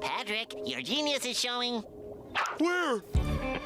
Patrick, your genius is showing. Where?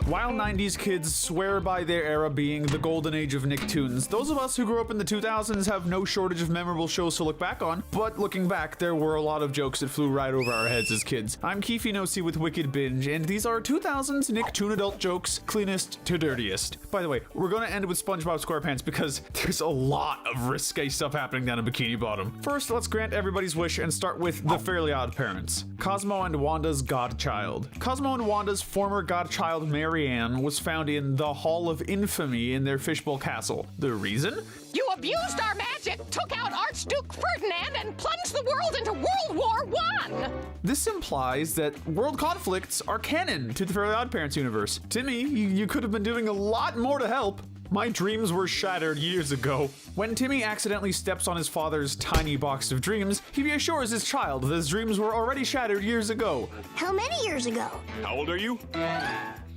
While 90s kids swear by their era being the golden age of Nicktoons, those of us who grew up in the 2000s have no shortage of memorable shows to look back on, but looking back, there were a lot of jokes that flew right over our heads as kids. I'm Keefe Nosey with Wicked Binge, and these are 2000s Nicktoon adult jokes, cleanest to dirtiest. By the way, we're gonna end with SpongeBob SquarePants because there's a lot of risque stuff happening down in Bikini Bottom. First, let's grant everybody's wish and start with the Fairly Odd Parents. Cosmo and Wanda's godchild. Cosmo and Wanda's former godchild Marianne was found in the Hall of Infamy in their fishbowl castle. The reason? You abused our magic, took out Archduke Ferdinand, and plunged the world into World War I! This implies that world conflicts are canon to the Fairly Odd Parents universe. Timmy, you could have been doing a lot more to help. My dreams were shattered years ago. When Timmy accidentally steps on his father's tiny box of dreams, he reassures his child that his dreams were already shattered years ago. How many years ago? How old are you?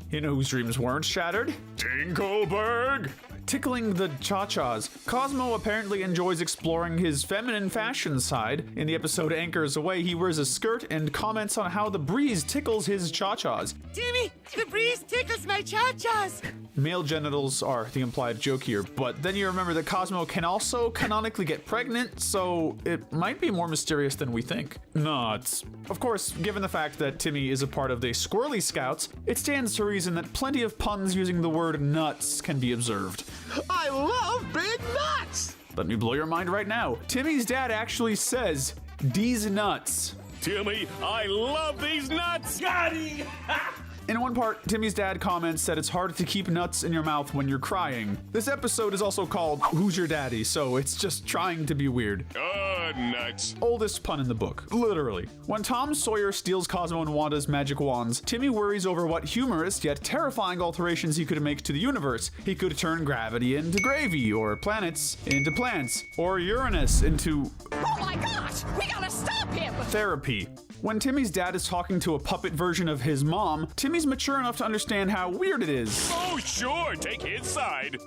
You know whose dreams weren't shattered? Tinkleberg! Tickling the cha-chas. Cosmo apparently enjoys exploring his feminine fashion side. In the episode Anchors Away, he wears a skirt and comments on how the breeze tickles his cha-chas. Timmy, the breeze tickles my cha-chas. Male genitals are the implied joke here, but then you remember that Cosmo can also canonically get pregnant, so it might be more mysterious than we think. Nuts. Of course, given the fact that Timmy is a part of the Squirrely Scouts, it stands to reason that plenty of puns using the word nuts can be observed. I love big nuts! Let me blow your mind right now. Timmy's dad actually says, "D's nuts." Timmy, I love these nuts! Gotti! In one part, Timmy's dad comments that it's hard to keep nuts in your mouth when you're crying. This episode is also called Who's Your Daddy, so it's just trying to be weird. Nuts. Oldest pun in the book, literally. When Tom Sawyer steals Cosmo and Wanda's magic wands, Timmy worries over what humorous yet terrifying alterations he could make to the universe. He could turn gravity into gravy, or planets into plants, or Uranus into... Oh my gosh! We gotta stop him! therapy. When Timmy's dad is talking to a puppet version of his mom, Timmy's mature enough to understand how weird it is. Oh, sure, take his side.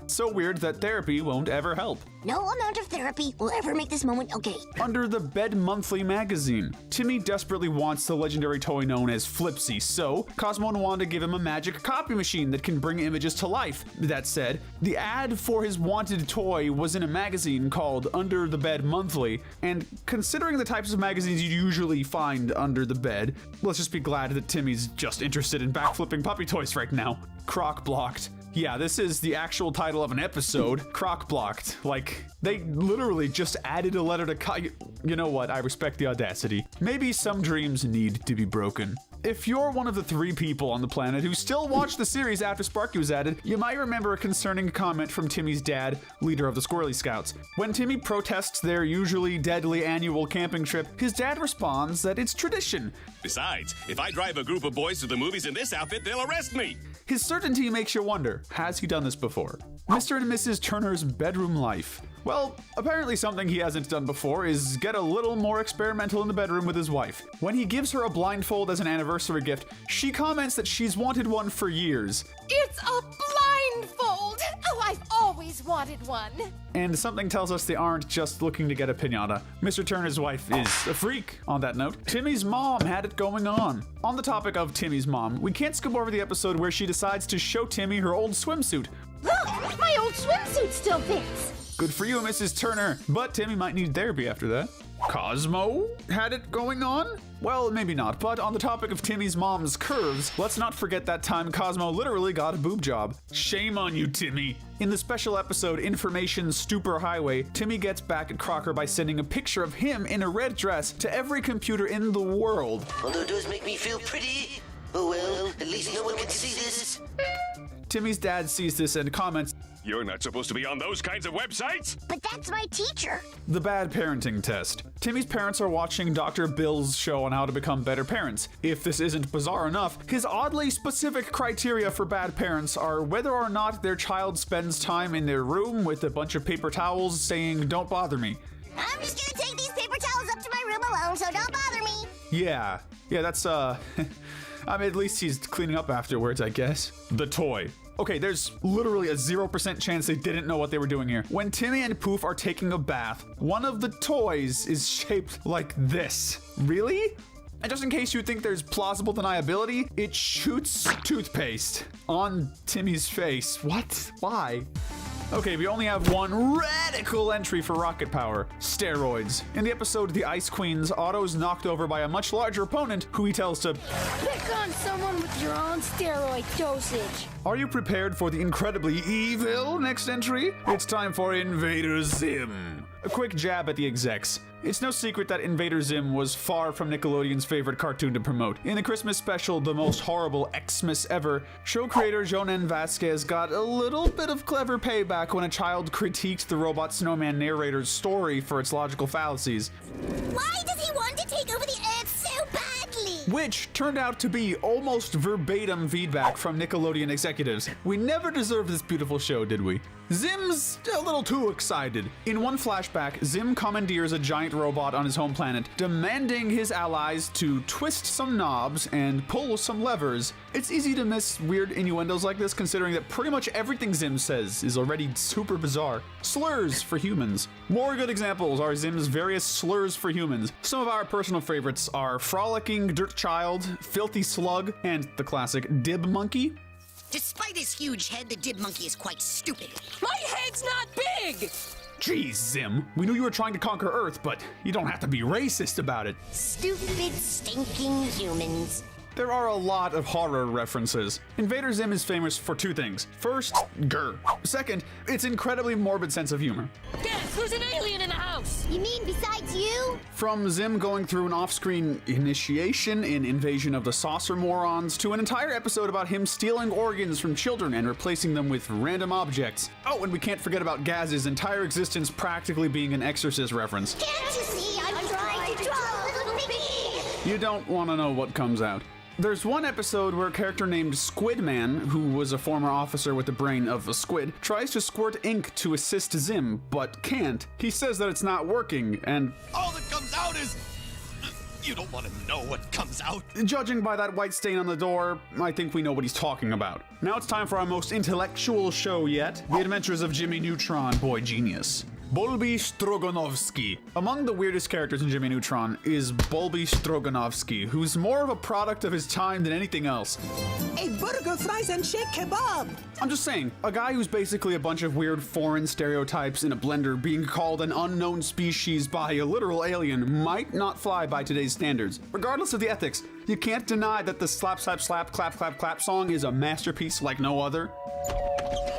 So weird that therapy won't ever help. No amount of therapy will ever make this moment okay. Under the Bed Monthly magazine, Timmy desperately wants the legendary toy known as Flipsy, so Cosmo and Wanda give him a magic copy machine that can bring images to life. That said, the ad for his wanted toy was in a magazine called Under the Bed Monthly, and considering the types of magazines you usually find under the bed, let's just be glad that Timmy's just interested in backflipping puppy toys right now. Croc blocked. Yeah, this is the actual title of an episode, Croc Blocked. Like, they literally just added a letter to You know what, I respect the audacity. Maybe some dreams need to be broken. If you're one of the 3 people on the planet who still watch the series after Sparky was added, you might remember a concerning comment from Timmy's dad, leader of the Squirrely Scouts. When Timmy protests their usually deadly annual camping trip, his dad responds that it's tradition. Besides, if I drive a group of boys to the movies in this outfit, they'll arrest me. His certainty makes you wonder, has he done this before? Mr. and Mrs. Turner's bedroom life. Well, apparently something he hasn't done before is get a little more experimental in the bedroom with his wife. When he gives her a blindfold as an anniversary gift, she comments that she's wanted one for years. It's a blindfold! Oh, I've always wanted one. And something tells us they aren't just looking to get a piñata. Mr. Turner's wife is a freak. On that note, Timmy's mom had it going on. On the topic of Timmy's mom, we can't skip over the episode where she decides to show Timmy her old swimsuit. Look, my old swimsuit still fits. Good for you, Mrs. Turner. But Timmy might need therapy after that. Cosmo had it going on? Well, maybe not, but on the topic of Timmy's mom's curves, let's not forget that time Cosmo literally got a boob job. Shame on you, Timmy. In the special episode Information Stupor Highway, Timmy gets back at Crocker by sending a picture of him in a red dress to every computer in the world. Although it does make me feel pretty. Oh well, at least no one can see this. Timmy's dad sees this and comments, You're not supposed to be on those kinds of websites. But that's my teacher. the bad parenting test. Timmy's parents are watching Dr. Bill's show on how to become better parents. If this isn't bizarre enough, his oddly specific criteria for bad parents are whether or not their child spends time in their room with a bunch of paper towels saying, "Don't bother me." I'm just gonna take these paper towels up to my room alone, so don't bother me. Yeah, that's I mean, at least he's cleaning up afterwards, I guess. The toy. Okay, there's literally a 0% chance they didn't know what they were doing here. When Timmy and Poof are taking a bath, one of the toys is shaped like this. Really? And just in case you think there's plausible deniability, it shoots toothpaste on Timmy's face. What? Why? Okay, we only have one radical entry for rocket power: steroids. In the episode The Ice Queens, Otto's knocked over by a much larger opponent who he tells to pick on someone with your own steroid dosage. Are you prepared for the incredibly evil next entry? It's time for Invader Zim. A quick jab at the execs. It's no secret that Invader Zim was far from Nickelodeon's favorite cartoon to promote. In the Christmas special, The Most Horrible Xmas Ever, show creator Jonan Vasquez got a little bit of clever payback when a child critiqued the robot snowman narrator's story for its logical fallacies. Why does he want to take over the Earth so badly? Which turned out to be almost verbatim feedback from Nickelodeon executives. We never deserved this beautiful show, did we? Zim's a little too excited. In one flashback, Zim commandeers a giant robot on his home planet, demanding his allies to twist some knobs and pull some levers. It's easy to miss weird innuendos like this, considering that pretty much everything Zim says is already super bizarre. Slurs for humans. More good examples are Zim's various slurs for humans. Some of our personal favorites are Frolicking Dirt Child, Filthy Slug, and the classic Dib Monkey. Despite his huge head, the Dib Monkey is quite stupid. My head's not big! Geez, Zim, we knew you were trying to conquer Earth, but you don't have to be racist about it. Stupid, stinking humans. There are a lot of horror references. Invader Zim is famous for two things. First, grr. Second, its incredibly morbid sense of humor. Guess there's an alien in the house! You mean besides you? From Zim going through an off-screen initiation in Invasion of the Saucer Morons to an entire episode about him stealing organs from children and replacing them with random objects. Oh, and we can't forget about Gaz's entire existence practically being an Exorcist reference. Can't you see I'm trying to draw a little piggy? You don't want to know what comes out. There's one episode where a character named Squidman, who was a former officer with the brain of a squid, tries to squirt ink to assist Zim, but can't. He says that it's not working, and All that comes out is... You don't want to know what comes out. judging by that white stain on the door, I think we know what he's talking about. Now it's time for our most intellectual show yet, The Adventures of Jimmy Neutron, Boy Genius. Bolby Stroganovsky. Among the weirdest characters in Jimmy Neutron is Bolby Stroganovsky, who's more of a product of his time than anything else. A burger, fries, and shake kebab. I'm just saying, a guy who's basically a bunch of weird foreign stereotypes in a blender being called an unknown species by a literal alien might not fly by today's standards. Regardless of the ethics, you can't deny that the slap, slap, slap, clap, clap, clap song is a masterpiece like no other.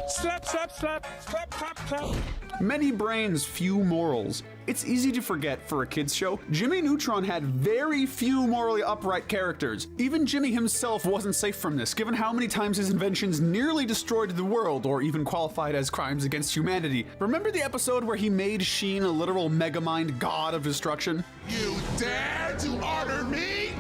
Slap, slap, slap, clap, clap, clap. Many brains, few morals. It's easy to forget for a kids show, Jimmy Neutron had very few morally upright characters. Even Jimmy himself wasn't safe from this, given how many times his inventions nearly destroyed the world or even qualified as crimes against humanity. Remember the episode where he made Sheen a literal megamind god of destruction? You dare to order me?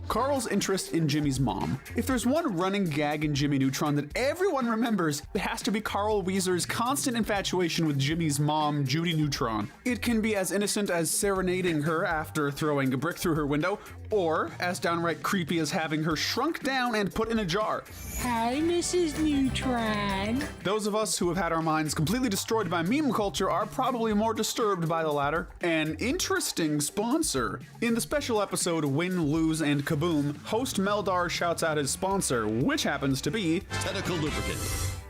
Carl's interest in Jimmy's mom. If there's one running gag in Jimmy Neutron that everyone remembers, it has to be Carl Weezer's constant infatuation with Jimmy's mom, Judy Neutron. It can be as innocent as serenading her after throwing a brick through her window, or as downright creepy as having her shrunk down and put in a jar. Hi, Mrs. Neutron. Those of us who have had our minds completely destroyed by meme culture are probably more disturbed by the latter. An interesting sponsor. In the special episode Win, Lose, and Kaboom, host Meldar shouts out his sponsor, which happens to be Tentacle lubricant.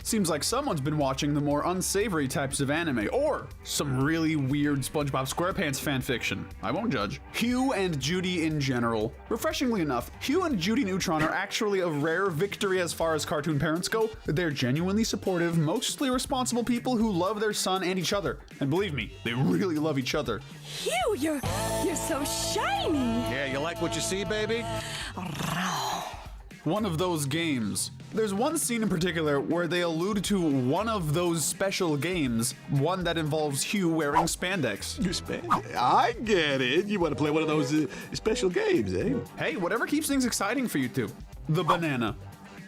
Seems like someone's been watching the more unsavory types of anime, or some really weird SpongeBob SquarePants fanfiction. I won't judge. Hugh and Judy in general. Refreshingly enough, Hugh and Judy Neutron are actually a rare victory as far as cartoon parents go. They're genuinely supportive, mostly responsible people who love their son and each other. And believe me, they really love each other. Hugh, you're so shiny. Yeah, you like what you see, baby? One of those games. There's one scene in particular where they allude to one of those special games, one that involves Hugh wearing spandex. Your spandex? I get it. You want to play one of those special games, eh? Hey, whatever keeps things exciting for you two. The banana.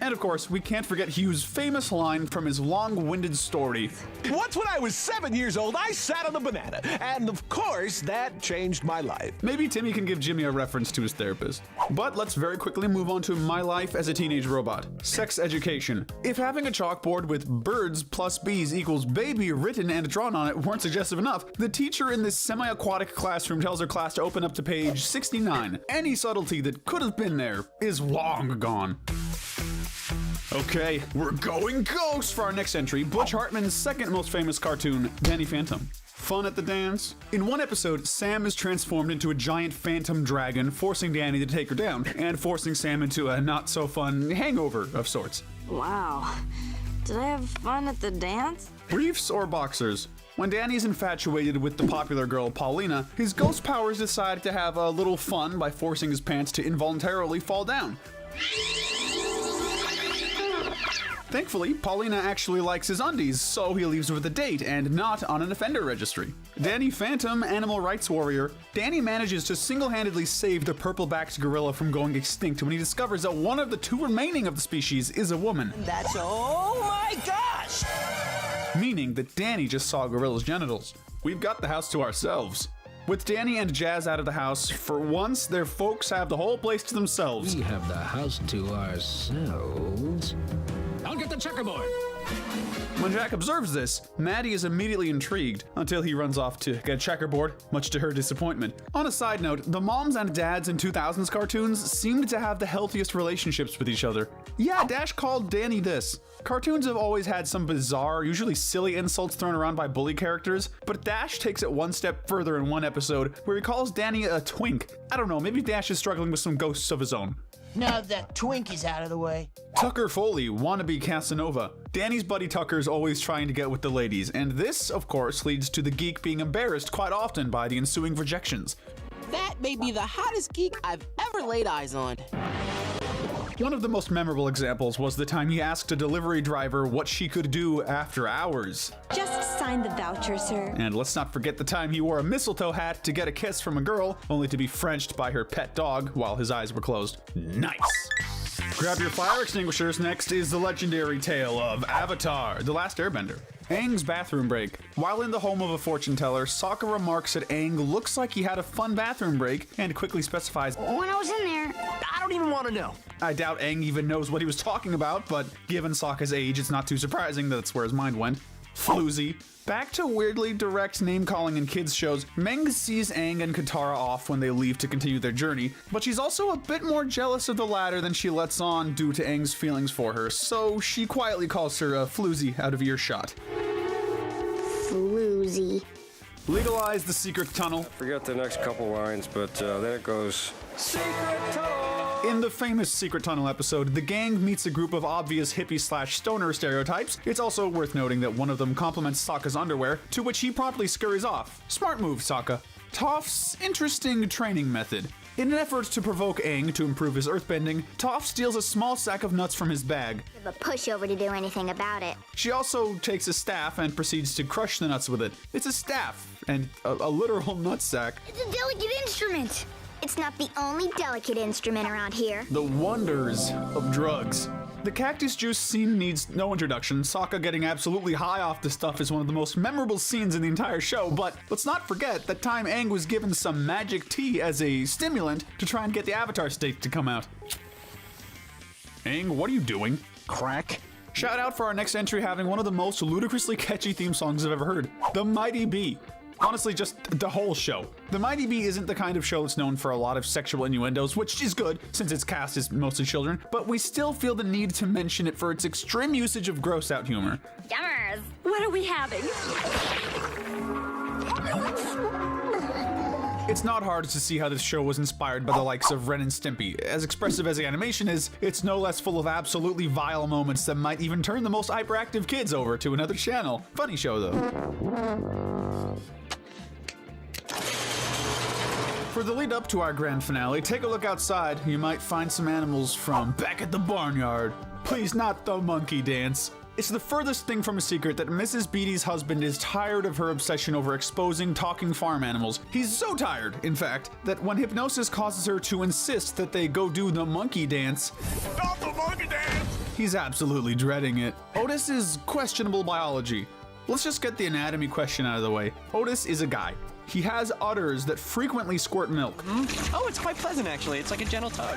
And of course, we can't forget Hugh's famous line from his long-winded story. Once when I was 7 years old, I sat on a banana. And of course, that changed my life. Maybe Timmy can give Jimmy a reference to his therapist. But let's very quickly move on to my life as a teenage robot. Sex education. If having a chalkboard with birds plus bees equals baby written and drawn on it weren't suggestive enough, the teacher in this semi-aquatic classroom tells her class to open up to page 69. Any subtlety that could have been there is long gone. Okay, we're going ghost for our next entry, Butch Hartman's second most famous cartoon, Danny Phantom. Fun at the dance? In one episode, Sam is transformed into a giant phantom dragon, forcing Danny to take her down, and forcing Sam into a not-so-fun hangover of sorts. Wow. Did I have fun at the dance? Briefs or boxers? When Danny's infatuated with the popular girl Paulina, his ghost powers decide to have a little fun by forcing his pants to involuntarily fall down. Thankfully, Paulina actually likes his undies, so he leaves with a date and not on an offender registry. Danny Phantom, animal rights warrior, Danny manages to single-handedly save the purple-backed gorilla from going extinct when he discovers that one of the two remaining of the species is a woman. That's oh my gosh! Meaning that Danny just saw a gorilla's genitals. We've got the house to ourselves. With Danny and Jazz out of the house, for once, their folks have the whole place to themselves. We have the house to ourselves. I'll get the checkerboard. When Jack observes this, Maddie is immediately intrigued until he runs off to get a checkerboard, much to her disappointment. On a side note, the moms and dads in 2000s cartoons seemed to have the healthiest relationships with each other. Yeah, Dash called Danny this. Cartoons have always had some bizarre, usually silly insults thrown around by bully characters, but Dash takes it one step further in one episode where he calls Danny a twink. I don't know, maybe Dash is struggling with some ghosts of his own. Now that twink is out of the way. Tucker Foley, wannabe Casanova. Danny's buddy Tucker's always trying to get with the ladies, and this, of course, leads to the geek being embarrassed quite often by the ensuing rejections. That may be the hottest geek I've ever laid eyes on. One of the most memorable examples was the time he asked a delivery driver what she could do after hours. Just sign the voucher, sir. And let's not forget the time he wore a mistletoe hat to get a kiss from a girl, only to be Frenched by her pet dog while his eyes were closed. Nice! Grab your fire extinguishers. Next is the legendary tale of Avatar: The Last Airbender. Aang's bathroom break. While in the home of a fortune teller, Sokka remarks that Aang looks like he had a fun bathroom break and quickly specifies, When I was in there, I don't even want to know. I doubt Aang even knows what he was talking about, but given Sokka's age, it's not too surprising that's where his mind went. Floozy. Back to weirdly direct name-calling in kids' shows, Meng sees Aang and Katara off when they leave to continue their journey, but she's also a bit more jealous of the latter than she lets on due to Aang's feelings for her, so she quietly calls her a floozy out of earshot. floozy. Legalize the secret tunnel. Forget the next couple lines, but then it goes. Secret tunnel! In the famous Secret Tunnel episode, the gang meets a group of obvious hippie/stoner stereotypes. It's also worth noting that one of them compliments Sokka's underwear, to which he promptly scurries off. Smart move, Sokka. Toph's interesting training method. In an effort to provoke Aang to improve his earthbending, Toph steals a small sack of nuts from his bag. Of a pushover to do anything about it. She also takes a staff and proceeds to crush the nuts with it. It's a staff, and a literal nut sack. It's a delicate instrument. It's not the only delicate instrument around here. The wonders of drugs. The cactus juice scene needs no introduction. Sokka getting absolutely high off the stuff is one of the most memorable scenes in the entire show, but let's not forget that time Aang was given some magic tea as a stimulant to try and get the Avatar state to come out. Aang, what are you doing? Crack? Shout out for our next entry having one of the most ludicrously catchy theme songs I've ever heard. The Mighty Bee. Honestly, just the whole show. The Mighty Bee isn't the kind of show that's known for a lot of sexual innuendos, which is good, since its cast is mostly children, but we still feel the need to mention it for its extreme usage of gross-out humor. Yummers! What are we having? It's not hard to see how this show was inspired by the likes of Ren and Stimpy. As expressive as the animation is, it's no less full of absolutely vile moments that might even turn the most hyperactive kids over to another channel. Funny show, though. For the lead up to our grand finale, take a look outside. You might find some animals from back at the barnyard. Please, not the monkey dance. It's the furthest thing from a secret that Mrs. Beatty's husband is tired of her obsession over exposing talking farm animals. He's so tired, in fact, that when hypnosis causes her to insist that they go do the monkey dance, Not the monkey dance! He's absolutely dreading it. Otis is questionable biology. Let's just get the anatomy question out of the way. Otis is a guy. He has udders that frequently squirt milk. Oh, it's quite pleasant, actually. It's like a gentle tug.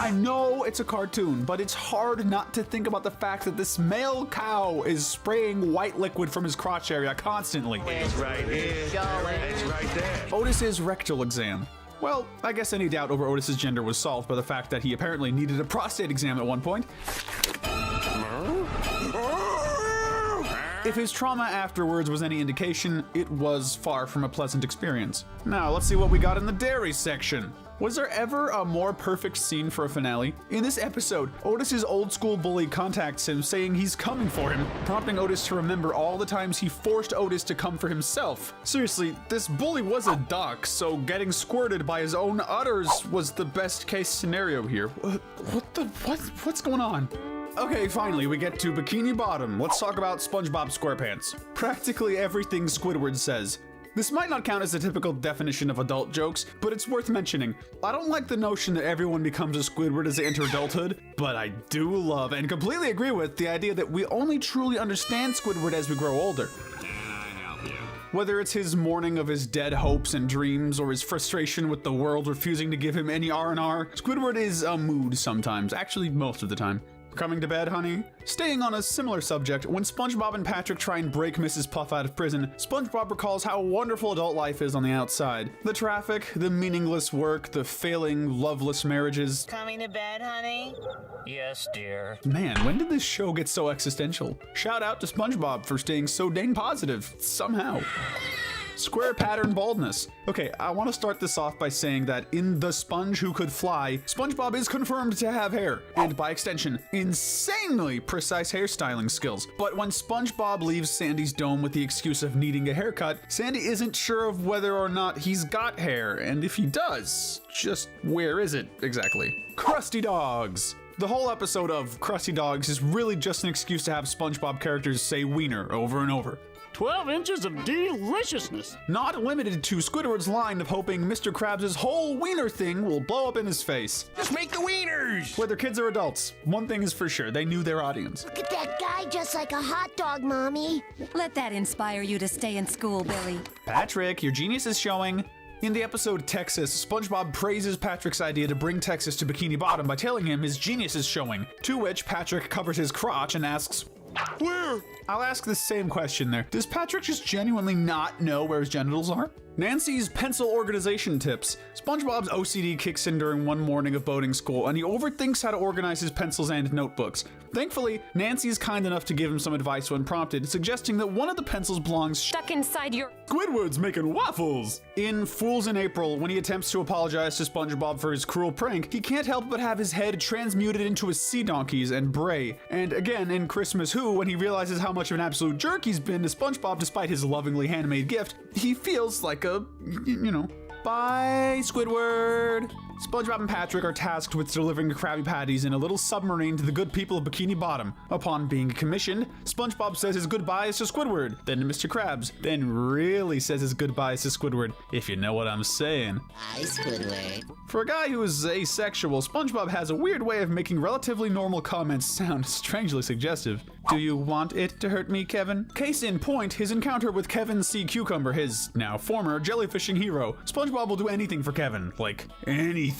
I know it's a cartoon, but it's hard not to think about the fact that this male cow is spraying white liquid from his crotch area constantly. It's right here. It's right there. Otis's rectal exam. Well, I guess any doubt over Otis's gender was solved by the fact that he apparently needed a prostate exam at one point. If his trauma afterwards was any indication, it was far from a pleasant experience. Now, let's see what we got in the dairy section. Was there ever a more perfect scene for a finale? In this episode, Otis's old school bully contacts him saying he's coming for him, prompting Otis to remember all the times he forced Otis to come for himself. Seriously, this bully was a duck, so getting squirted by his own udders was the best case scenario here. What's going on? Okay, finally, we get to Bikini Bottom. Let's talk about SpongeBob SquarePants. Practically everything Squidward says. This might not count as a typical definition of adult jokes, but it's worth mentioning. I don't like the notion that everyone becomes a Squidward as they enter adulthood, but I do love and completely agree with the idea that we only truly understand Squidward as we grow older. Whether it's his mourning of his dead hopes and dreams or his frustration with the world refusing to give him any R&R, Squidward is a mood sometimes, actually most of the time. Coming to bed, honey? Staying on a similar subject, when SpongeBob and Patrick try and break Mrs. Puff out of prison, SpongeBob recalls how wonderful adult life is on the outside. The traffic, the meaningless work, the failing, loveless marriages. Coming to bed, honey? Yes, dear. Man, when did this show get so existential? Shout out to SpongeBob for staying so dang positive, somehow. Square pattern baldness. Okay, I want to start this off by saying that in The Sponge Who Could Fly, SpongeBob is confirmed to have hair, and by extension, insanely precise hairstyling skills. But when SpongeBob leaves Sandy's dome with the excuse of needing a haircut, Sandy isn't sure of whether or not he's got hair, and if he does, just where is it exactly? Krusty Dogs. The whole episode of Krusty Dogs is really just an excuse to have SpongeBob characters say wiener over and over. 12 inches of deliciousness. Not limited to Squidward's line of hoping Mr. Krabs' whole wiener thing will blow up in his face. Just make the wieners! Whether kids or adults, one thing is for sure, they knew their audience. Look at that guy just like a hot dog, Mommy. Let that inspire you to stay in school, Billy. Patrick, your genius is showing. In the episode Texas, SpongeBob praises Patrick's idea to bring Texas to Bikini Bottom by telling him his genius is showing, to which Patrick covers his crotch and asks, where? I'll ask the same question there. Does Patrick just genuinely not know where his genitals are? Nancy's pencil organization tips. SpongeBob's OCD kicks in during one morning of boating school, and he overthinks how to organize his pencils and notebooks. Thankfully, Nancy's kind enough to give him some advice when prompted, suggesting that one of the pencils belongs stuck inside your... Squidward's making waffles! In Fools in April, when he attempts to apologize to SpongeBob for his cruel prank, he can't help but have his head transmuted into a sea donkey's and bray. And again, in Christmas Who, when he realizes how much of an absolute jerk he's been to SpongeBob despite his lovingly handmade gift, he feels like a, bye, Squidward. SpongeBob and Patrick are tasked with delivering the Krabby Patties in a little submarine to the good people of Bikini Bottom. Upon being commissioned, SpongeBob says his goodbyes to Squidward, then to Mr. Krabs, then really says his goodbyes to Squidward, if you know what I'm saying. Hi, Squidward. For a guy who is asexual, SpongeBob has a weird way of making relatively normal comments sound strangely suggestive. Do you want it to hurt me, Kevin? Case in point, his encounter with Kevin C. Cucumber, his now former jellyfishing hero. SpongeBob will do anything for Kevin. Like, anything.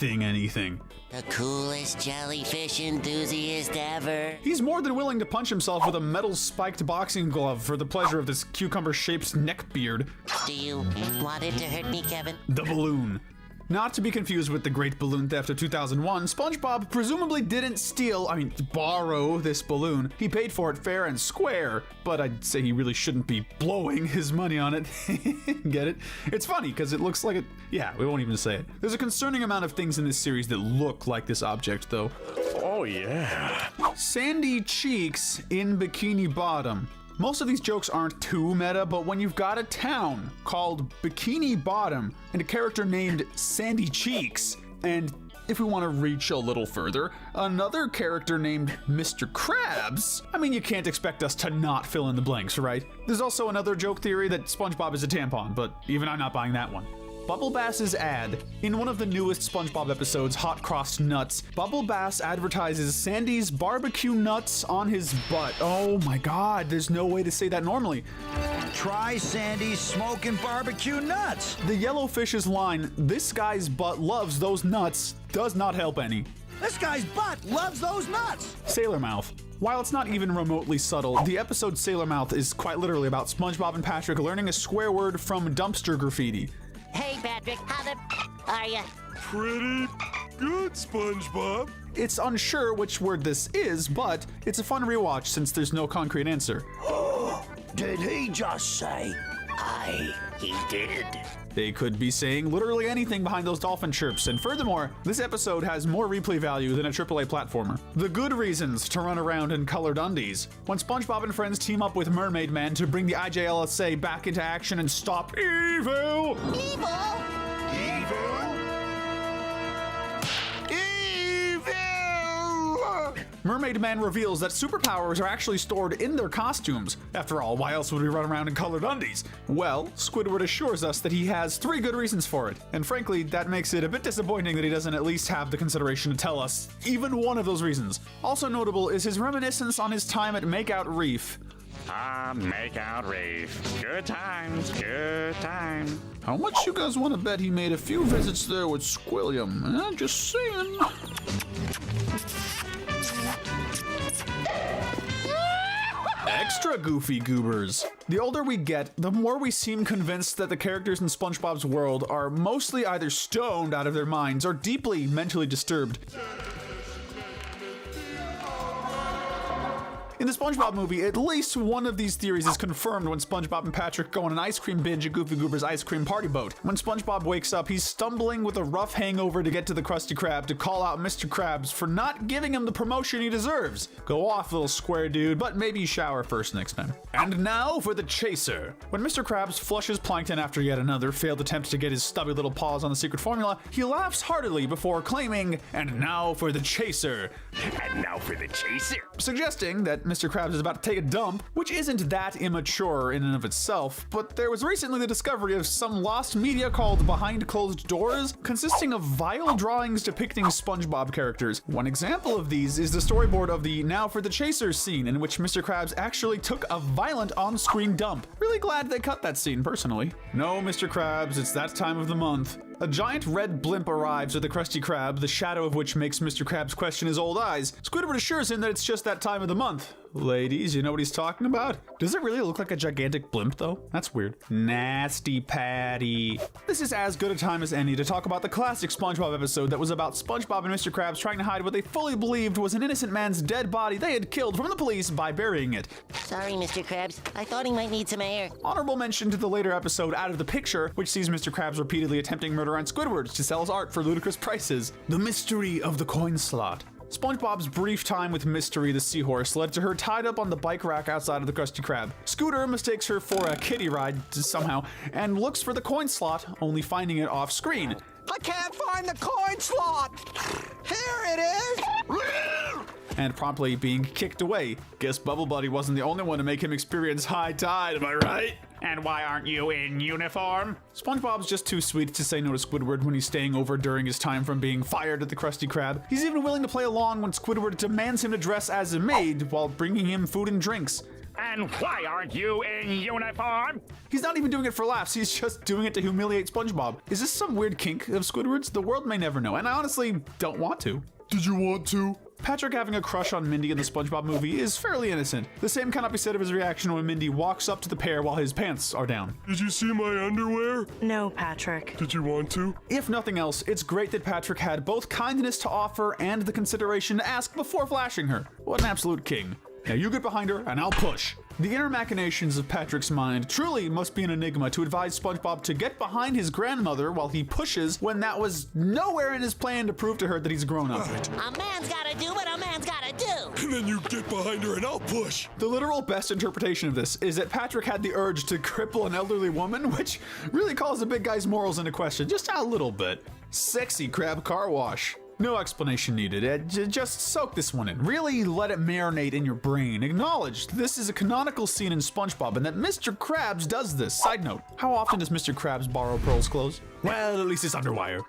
The coolest jellyfish enthusiast ever. He's more than willing to punch himself with a metal spiked boxing glove for the pleasure of this cucumber-shaped neck beard. Do you want it to hurt me, Kevin? The balloon. Not to be confused with the Great Balloon Theft of 2001, SpongeBob presumably didn't borrow this balloon. He paid for it fair and square, but I'd say he really shouldn't be blowing his money on it. Get it? It's funny because it looks like it. Yeah, we won't even say it. There's a concerning amount of things in this series that look like this object, though. Oh, yeah. Sandy cheeks in Bikini Bottom. Most of these jokes aren't too meta, but when you've got a town called Bikini Bottom and a character named Sandy Cheeks, and if we want to reach a little further, another character named Mr. Krabs, I mean, you can't expect us to not fill in the blanks, right? There's also another joke theory that SpongeBob is a tampon, but even I'm not buying that one. Bubble Bass's ad. In one of the newest SpongeBob episodes, Hot Cross Nuts, Bubble Bass advertises Sandy's barbecue nuts on his butt. Oh my god, there's no way to say that normally. Try Sandy's smoking barbecue nuts. The Yellowfish's line, "This guy's butt loves those nuts," does not help any. This guy's butt loves those nuts. Sailor Mouth. While it's not even remotely subtle, the episode Sailor Mouth is quite literally about SpongeBob and Patrick learning a swear word from dumpster graffiti. Hey, Patrick, how the are ya? Pretty good, SpongeBob. It's unsure which word this is, but it's a fun rewatch since there's no concrete answer. Did he just say, aye, he did? They could be saying literally anything behind those dolphin chirps, and furthermore, this episode has more replay value than a AAA platformer. The good reasons to run around in colored undies. When SpongeBob and friends team up with Mermaid Man to bring the IJLSA back into action and stop evil! Evil? Mermaid Man reveals that superpowers are actually stored in their costumes. After all, why else would we run around in colored undies? Well, Squidward assures us that he has 3 good reasons for it, and frankly, that makes it a bit disappointing that he doesn't at least have the consideration to tell us even one of those reasons. Also notable is his reminiscence on his time at Makeout Reef. Makeout Reef. Good times, good times. How much you guys want to bet he made a few visits there with Squilliam? Just saying. Extra goofy goobers. The older we get, the more we seem convinced that the characters in SpongeBob's world are mostly either stoned out of their minds or deeply mentally disturbed. In the SpongeBob movie, at least one of these theories is confirmed when SpongeBob and Patrick go on an ice cream binge at Goofy Goober's ice cream party boat. When SpongeBob wakes up, he's stumbling with a rough hangover to get to the Krusty Krab to call out Mr. Krabs for not giving him the promotion he deserves. Go off, little square dude, but maybe shower first next time. And now for the chaser. When Mr. Krabs flushes Plankton after yet another failed attempt to get his stubby little paws on the secret formula, he laughs heartily before claiming, "And now for the chaser." And now for the chaser. Suggesting that Mr. Krabs is about to take a dump, which isn't that immature in and of itself, but there was recently the discovery of some lost media called Behind Closed Doors, consisting of vile drawings depicting SpongeBob characters. One example of these is the storyboard of the Now for the Chaser scene, in which Mr. Krabs actually took a violent on-screen dump. Really glad they cut that scene, personally. No, Mr. Krabs, it's that time of the month. A giant red blimp arrives with the Krusty Krab, the shadow of which makes Mr. Krabs question his old eyes. Squidward assures him that it's just that time of the month. Ladies, you know what he's talking about? Does it really look like a gigantic blimp, though? That's weird. Nasty Patty. This is as good a time as any to talk about the classic SpongeBob episode that was about SpongeBob and Mr. Krabs trying to hide what they fully believed was an innocent man's dead body they had killed from the police by burying it. Sorry, Mr. Krabs. I thought he might need some air. Honorable mention to the later episode Out of the Picture, which sees Mr. Krabs repeatedly attempting murder on Squidward to sell his art for ludicrous prices. The mystery of the coin slot. SpongeBob's brief time with Mystery the seahorse led to her tied up on the bike rack outside of the Krusty Krab. Scooter mistakes her for a kiddie ride somehow and looks for the coin slot, only finding it off screen. I can't find the coin slot! Here it is! And promptly being kicked away. Guess Bubble Buddy wasn't the only one to make him experience high tide, am I right? And why aren't you in uniform? SpongeBob's just too sweet to say no to Squidward when he's staying over during his time from being fired at the Krusty Krab. He's even willing to play along when Squidward demands him to dress as a maid while bringing him food and drinks. And why aren't you in uniform? He's not even doing it for laughs, he's just doing it to humiliate SpongeBob. Is this some weird kink of Squidward's? The world may never know, and I honestly don't want to. Did you want to? Patrick having a crush on Mindy in the SpongeBob movie is fairly innocent. The same cannot be said of his reaction when Mindy walks up to the pair while his pants are down. Did you see my underwear? No, Patrick. Did you want to? If nothing else, it's great that Patrick had both kindness to offer and the consideration to ask before flashing her. What an absolute king. Now you get behind her and I'll push. The inner machinations of Patrick's mind truly must be an enigma to advise SpongeBob to get behind his grandmother while he pushes when that was nowhere in his plan to prove to her that he's grown up. A man's gotta do what a man's gotta do. And then you get behind her and I'll push. The literal best interpretation of this is that Patrick had the urge to cripple an elderly woman, which really calls the big guy's morals into question just a little bit. Sexy crab car wash. No explanation needed. Just soak this one in. Really let it marinate in your brain. Acknowledge this is a canonical scene in SpongeBob and that Mr. Krabs does this. Side note, how often does Mr. Krabs borrow Pearl's clothes? Well, at least it's underwire.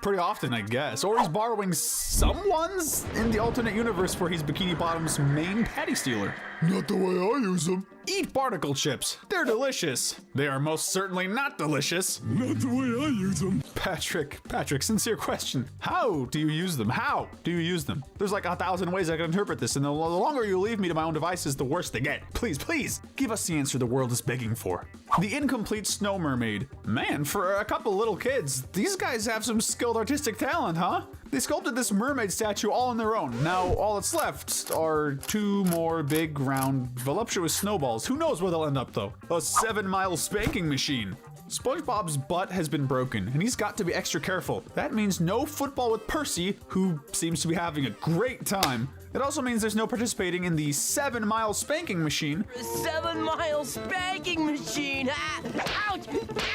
Pretty often, I guess. Or he's borrowing someone's in the alternate universe where he's Bikini Bottom's main patty stealer. Not the way I use them. Eat barnacle chips. They're delicious. They are most certainly not delicious. Not the way I use them. Patrick, sincere question. How do you use them? How do you use them? There's like 1,000 ways I can interpret this, and the longer you leave me to my own devices, the worse they get. Please, give us the answer the world is begging for. The incomplete snow mermaid. Man, for a couple little kids, these guys have some skilled artistic talent, huh? They sculpted this mermaid statue all on their own. Now, all that's left are 2 more big, round, voluptuous snowballs. Who knows where they'll end up, though? A 7-mile spanking machine. SpongeBob's butt has been broken, and he's got to be extra careful. That means no football with Percy, who seems to be having a great time. It also means there's no participating in the 7-mile spanking machine. The 7-mile spanking machine! Ah! Ouch!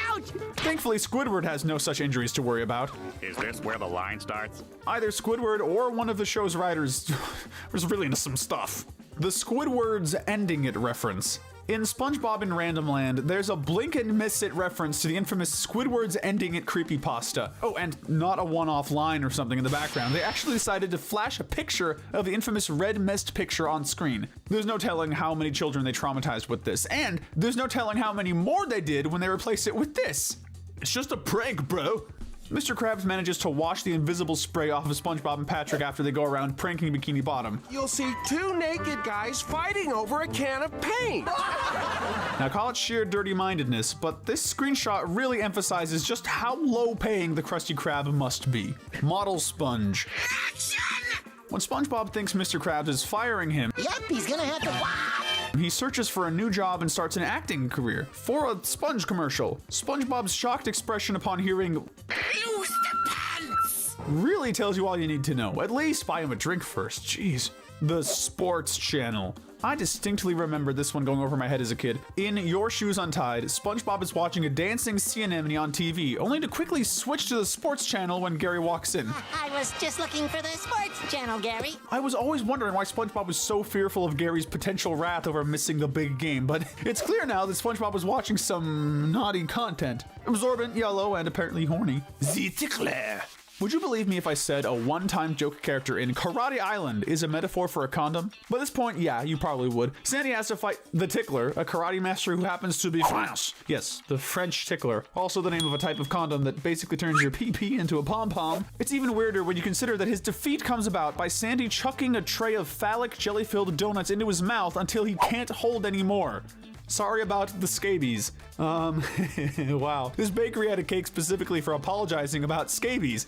Ouch! Thankfully, Squidward has no such injuries to worry about. Is this where the line starts? Either Squidward or one of the show's writers was really into some stuff. The Squidward's ending it reference. In SpongeBob in Random Land, there's a blink and miss it reference to the infamous Squidward's ending it creepypasta. Oh, and not a one-off line or something in the background. They actually decided to flash a picture of the infamous red mist picture on screen. There's no telling how many children they traumatized with this, and there's no telling how many more they did when they replaced it with this. It's just a prank, bro. Mr. Krabs manages to wash the invisible spray off of SpongeBob and Patrick after they go around pranking Bikini Bottom. You'll see 2 naked guys fighting over a can of paint. Now call it sheer dirty-mindedness, but this screenshot really emphasizes just how low-paying the Krusty Krab must be. Model sponge. When SpongeBob thinks Mr. Krabs is firing him, Yep, he's gonna have to. he searches for a new job and starts an acting career for a sponge commercial. SpongeBob's shocked expression upon hearing Lose the pants! really tells you all you need to know. At least buy him a drink first. Jeez. The Sports Channel. I distinctly remember this one going over my head as a kid. In Your Shoes Untied, SpongeBob is watching a dancing sea anemone on TV, only to quickly switch to the Sports Channel when Gary walks in. I was just looking for the sports channel, Gary. I was always wondering why SpongeBob was so fearful of Gary's potential wrath over missing the big game, but it's clear now that SpongeBob was watching some naughty content. Absorbent, yellow, and apparently horny. The Tickler. Would you believe me if I said a one-time joke character in Karate Island is a metaphor for a condom? By this point, yeah, you probably would. Sandy has to fight the Tickler, a karate master who happens to be French. Yes, the French Tickler. Also the name of a type of condom that basically turns your pee-pee into a pom-pom. It's even weirder when you consider that his defeat comes about by Sandy chucking a tray of phallic jelly-filled donuts into his mouth until he can't hold anymore. Sorry about the scabies. Wow. This bakery had a cake specifically for apologizing about scabies.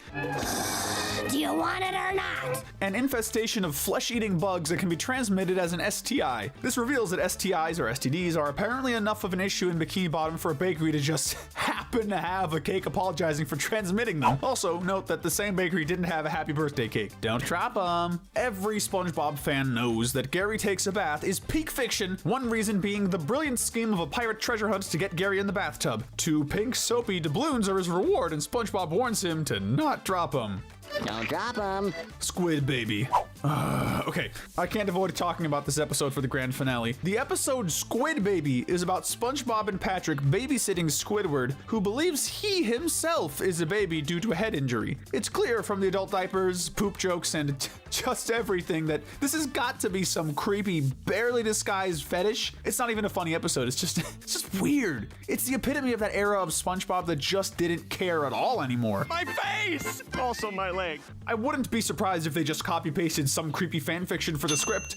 Do you want it or not? An infestation of flesh-eating bugs that can be transmitted as an STI. This reveals that STIs or STDs are apparently enough of an issue in Bikini Bottom for a bakery to just happen to have a cake apologizing for transmitting them. Also, note that the same bakery didn't have a happy birthday cake. Don't drop 'em. Every SpongeBob fan knows that Gary Takes a Bath is peak fiction, one reason being the brilliant scheme of a pirate treasure hunt to get Gary in the bathtub. 2 pink soapy doubloons are his reward, and SpongeBob warns him to not drop 'em. Don't drop them. Squid baby. Okay, I can't avoid talking about this episode for the grand finale. The episode Squid Baby is about SpongeBob and Patrick babysitting Squidward, who believes he himself is a baby due to a head injury. It's clear from the adult diapers, poop jokes, and just everything that this has got to be some creepy, barely disguised fetish. It's not even a funny episode, it's just weird. It's the epitome of that era of SpongeBob that just didn't care at all anymore. My face! Also my leg. I wouldn't be surprised if they just copy-pasted some creepy fanfiction for the script.